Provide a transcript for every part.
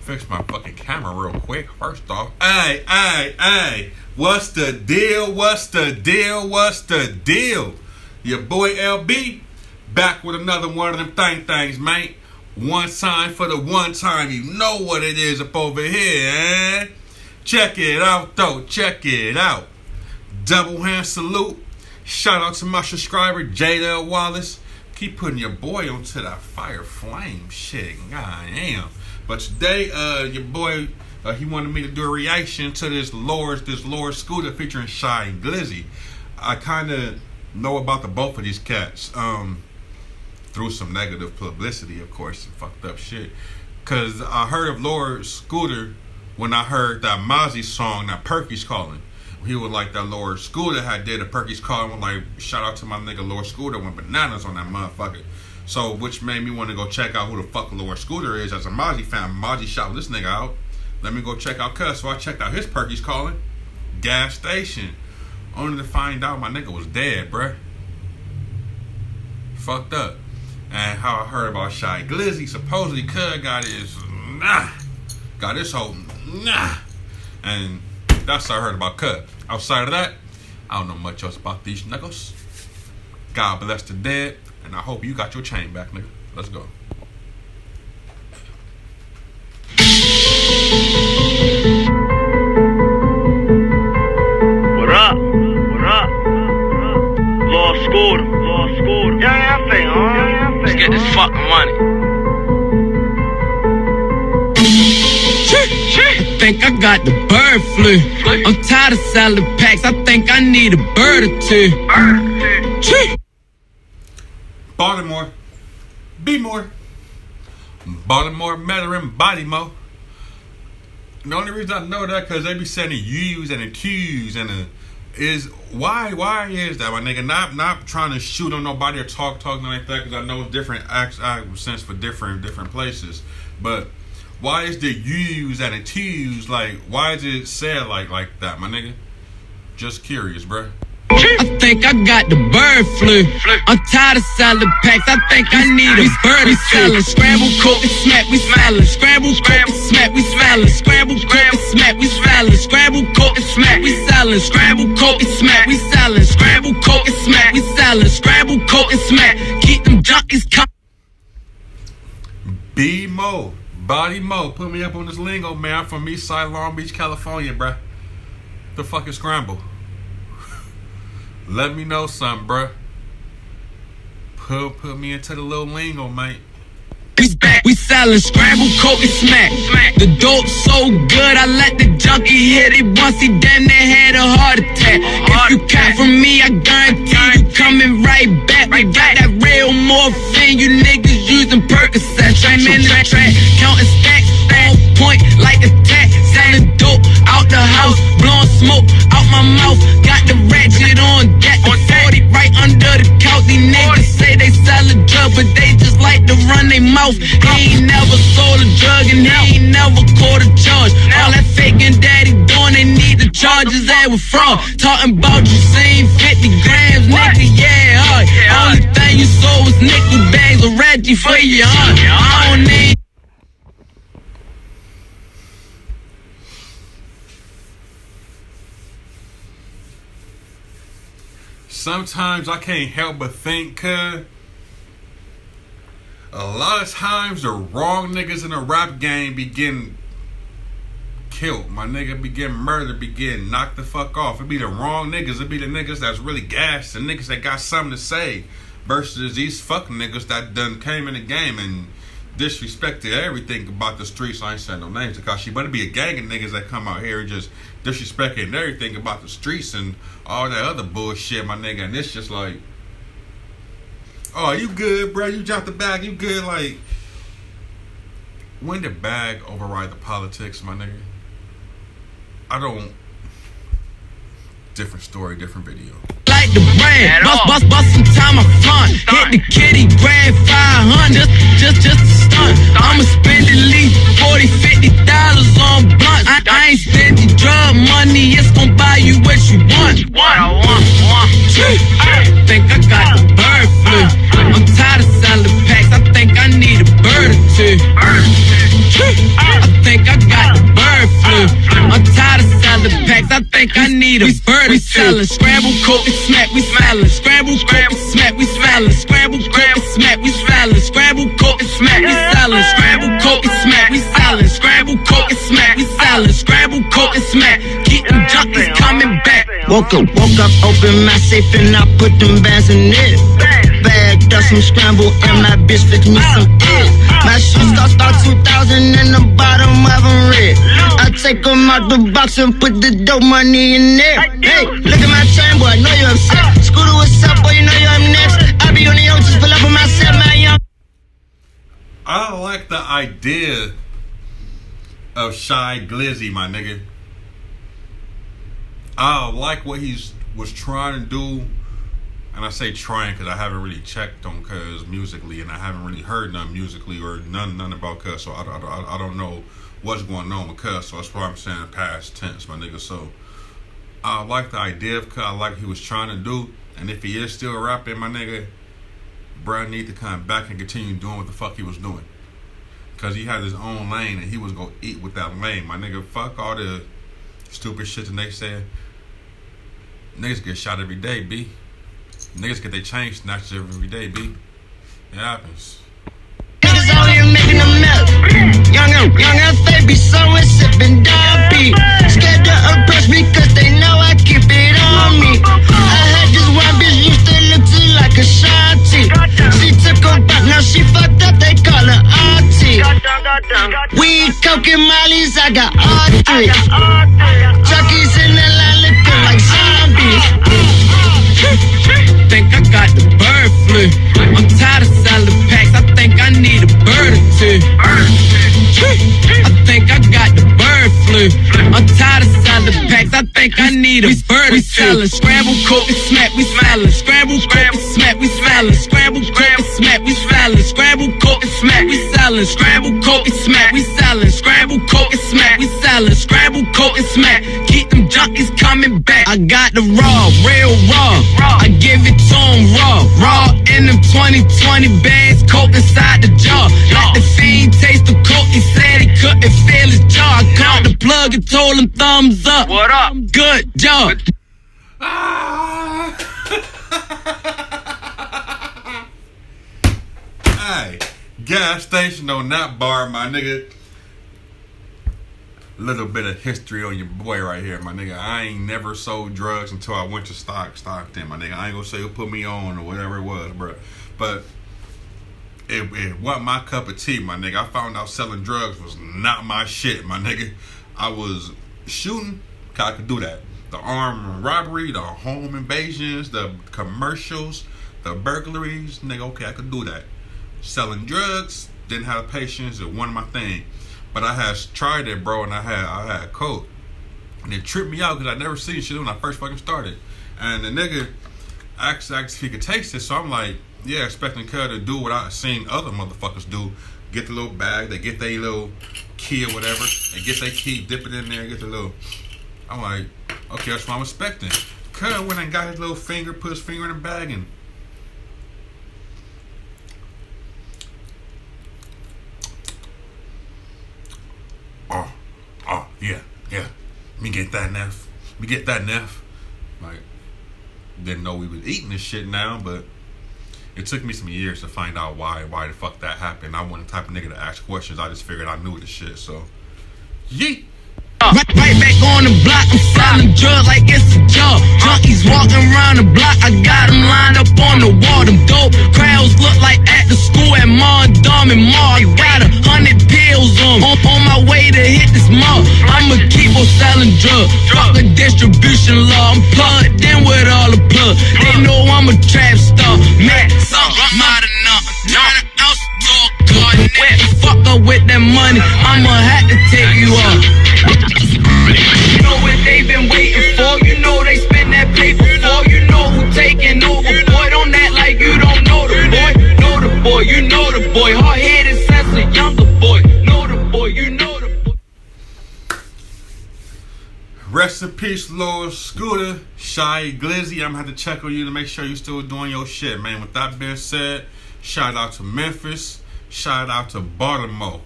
Fix my fucking camera real quick. First off, hey, what's the deal? What's the deal? What's the deal? Your boy LB back with another one of them things, mate. One time for the one time. You know what it is up over here, eh? Check it out, though. Check it out. Double hand salute. Shout out to my subscriber, Jada Wallace. Keep putting your boy onto that fire flame shit. God damn. But today, your boy, he wanted me to do a reaction to this Lord Scoota featuring Shy and Glizzy. I kind of know about the both of these cats through some negative publicity, of course, and fucked up shit. Cause I heard of Lord Scoota when I heard that Mozzie song that Perky's calling. He was like that Lord Scoota had did a Perky's calling. Like shout out to my nigga Lord Scoota, went bananas on that motherfucker. So, which made me want to go check out who the fuck Lord Scoota is. As a Mozzie fan, Mozzie shouted this nigga out. Let me go check out Cuz. So I checked out his Perky's calling. Gas station. Only to find out my nigga was dead, bruh. Fucked up. And how I heard about Shy Glizzy, supposedly Cuz got his got his whole and that's how I heard about Cuz. Outside of that, I don't know much else about these niggas. God bless the dead. And I hope you got your chain back, nigga. Let's go. What up? What up? Lord Scoota. Yeah, I think, let's get this fucking money. I think I got the bird flu. I'm tired of salad packs. I think I need a bird or two. Baltimore, be more. Baltimore, Meta, and Body Mo. The only reason I know that because they be saying the U's and the Q's and the is why is that, my nigga? Not trying to shoot on nobody or talk nothing like that, because I know it's different accents for different places. But why is the U's and the T's like? Why is it said like that, my nigga? Just curious, bruh. I think I got the bird flu. I'm tired of salad packs. I think I need a bird or two. Scramble, cook and smack, we smellin'. Scramble, cook and smack, we smellin'. Scramble, cook and smack, we smellin'. Scramble, cook and smack, we sellin'. Scramble, cook and smack, we sellin'. Scramble, cook and smack, we sellin'. Scramble, cook and smack. Keep them junkies coming. B Mo, Body Mo, put me up on this lingo, man. I'm from Eastside Long Beach, California, bruh. The fuck is scramble? Let me know something, bruh. Put me into the little lingo, mate. He's back, we sellin' scramble, coke and smack. The dope so good, I let the junkie hit it once. He damn near had a heart attack. If you cop from me, I guarantee you coming right back. We got that real morphine, you niggas using Percocets. I'm in the track, counting stacks, on point like a tack. Selling dope out the house, blowing smoke out my mouth. Got the ratchet on, got the 40 right under the couch. These niggas say they sell a drug, but they just like to run their mouth. He ain't never sold a drug and he ain't never caught a charge. All that faking daddy doing, they need the charges that were fraud. Talking about you seen 50 grams, nigga, yeah, hard. Only thing you sold was nickel bags of Reggie for your aunt. I don't need. Sometimes I can't help but think, cuz a lot of times the wrong niggas in the rap game be getting killed. My nigga be getting murdered, be getting knocked the fuck off. It be the wrong niggas. It be the niggas that's really gassed, the niggas that got something to say, versus these fucking niggas that done came in the game and disrespected everything about the streets. I ain't saying no names because but it be a gang of niggas that come out here and just disrespecting everything about the streets and all that other bullshit, my nigga. And it's just like, oh, you good, bro? You dropped the bag, you good? Like, when did bag override the politics, my nigga? I don't. Different story, different video. Like the brand, bust some time up front. Hit the kitty, grand 500, just a stunt. I'ma spend at least $40-50 on blunts. I ain't spending drug money, it's gon' buy you what you want. I think I got the bird flu. I'm tired of salad packs. I think I need a bird or two. I think sellin' scramble, coke and smack, we smellin' scramble, coke and smack, we smellin' scramble, coke and smack, we smellin' scramble, coke and smack, we sellin' scramble, coke and smack, we sellin' scramble, coke and smack, we sellin' scramble, coke and smack. Keep them junkies coming back. Woke up, open my safe and I put them bands in it. Bagged up some scramble and my bitch fixed me some eggs. My shoes cost about 2,000 and the bottom of them red. I take them out the box and put the dope money in there. Hey, look at my chain, boy, I know you upset. Scooter, what's up, boy, you know you're up next. I be on the old, just pull up on myself, man, young. I like the idea of Shy Glizzy, my nigga. I like what was trying to do, and I say trying because I haven't really checked on Cuz musically, and I haven't really heard none musically or none about Cuz, so I don't know what's going on with Cuz, so that's why I'm saying past tense, my nigga. So I like the idea of Cuz. I like what he was trying to do, and if he is still rapping, my nigga, bruh need to come back and continue doing what the fuck he was doing, because he had his own lane and he was gonna eat with that lane, my nigga. Fuck all the stupid shit that they say. Niggas get shot every day, B. Niggas get their chain snatched every day, B. It happens. Niggas out here making a mess. Young FA be somewhere sipping Dobby. Scared to approach me cause they know I keep it on me. I had this one bitch used to look to like a shanty. She took her back, now she fucked up, they call her auntie. Weed, coke and mollies, I got all three. Junkies in the line looking like zombies. Think I got the bird flu. I'm tired of selling packs. I think I need a bird or two. I think I got the bird flu. I'm tired of selling packs. I think I need a bird or two. We sellin' scramble, coke and smack. We smellin' scramble, coke and smack. We smellin' scramble, coke and smack. We smellin' scramble, coke and smack. We sellin' scramble, coke and smack. We sellin' scramble, coke and smack. We sellin' scramble, coke and smack. Keep them junkies coming back. I got the raw, real raw. I give it to them raw in them 2020 bags, coke inside the jar. Let the fiend taste the coke, he said he couldn't feel his jaw. I called the plug and told him thumbs up. What up? Good job. Hey, gas station on that bar, my nigga. Little bit of history on your boy right here, my nigga. I ain't never sold drugs until I went to Stockton, my nigga. I ain't gonna say who put me on or whatever it was, bro. But it wasn't my cup of tea, my nigga. I found out selling drugs was not my shit, my nigga. I was shooting, cause I could do that. The armed robbery, the home invasions, the commercials, the burglaries, nigga, okay, I could do that. Selling drugs, didn't have patience, it wasn't my thing. But I had tried it, bro, and I had coke. And it tripped me out because I never seen shit when I first fucking started. And the nigga asked if he could taste it, so I'm like, yeah, expecting Cuz to do what I seen other motherfuckers do. Get the little bag, they get their little key or whatever, and get their key, dip it in there, get the little... I'm like, okay, that's what I'm expecting. Cuz went and got his little finger, put his finger in the bag, and... Oh, yeah. Me get that Neff. Like, didn't know we was eating this shit now, but it took me some years to find out why the fuck that happened. I wasn't the type of nigga to ask questions. I just figured I knew this shit, so yeet. Right back on the block, I'm selling drugs like it's a job. Junkies walking around the block, I got them lined up on the wall. Them dope crowds look like at the school at Mondom and Mar. I got 100 pills on my way to hit this mall. I'ma keep on selling drugs, fuck the distribution law. I'm plugged in with all the plug. They know I'm a trap star, man. Something out of nothing. Turn an ounce to a garden. Fuck up with that money, I'ma have to take you off. You know what they've been waiting for. You know they spend that paper for. You know who taking over. Boy, don't act like you don't know the boy. Know the boy, you know the boy. Hard-headed sense of younger boy. Know the boy, you know the boy. Rest in peace, Lord Scoota, Shy Glizzy. I'm gonna have to check on you to make sure you still doing your shit, man. With that being said, shout out to Memphis. Shout out to Baltimore.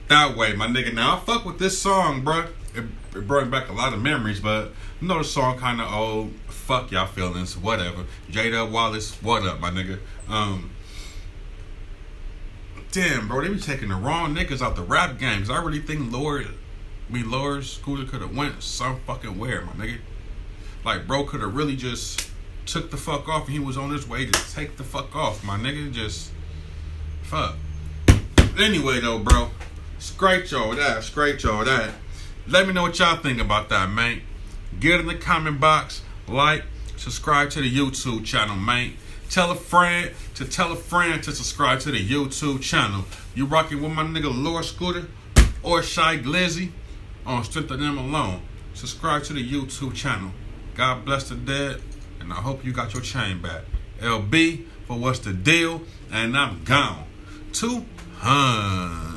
That way, my nigga. Now, I fuck with this song, bruh. It brought back a lot of memories, but you know the song kind of old. fuck y'all feelings, whatever. Jada Wallace, what up, my nigga? Damn, bro, they be taking the wrong niggas out the rap game. Cause I really think Lord Scoota could have went some fucking where, my nigga. Like, bro could have really just took the fuck off and he was on his way to take the fuck off, my nigga. Just fuck. Anyway though, bro, scrape y'all that. Let me know what y'all think about that, man. Get in the comment box, like, subscribe to the YouTube channel, man. Tell a friend to subscribe to the YouTube channel. You rocking with my nigga Lord Scoota or Shy Glizzy on strength of them alone. Subscribe to the YouTube channel. God bless the dead, and I hope you got your chain back. LB for what's the deal, and I'm gone. 200.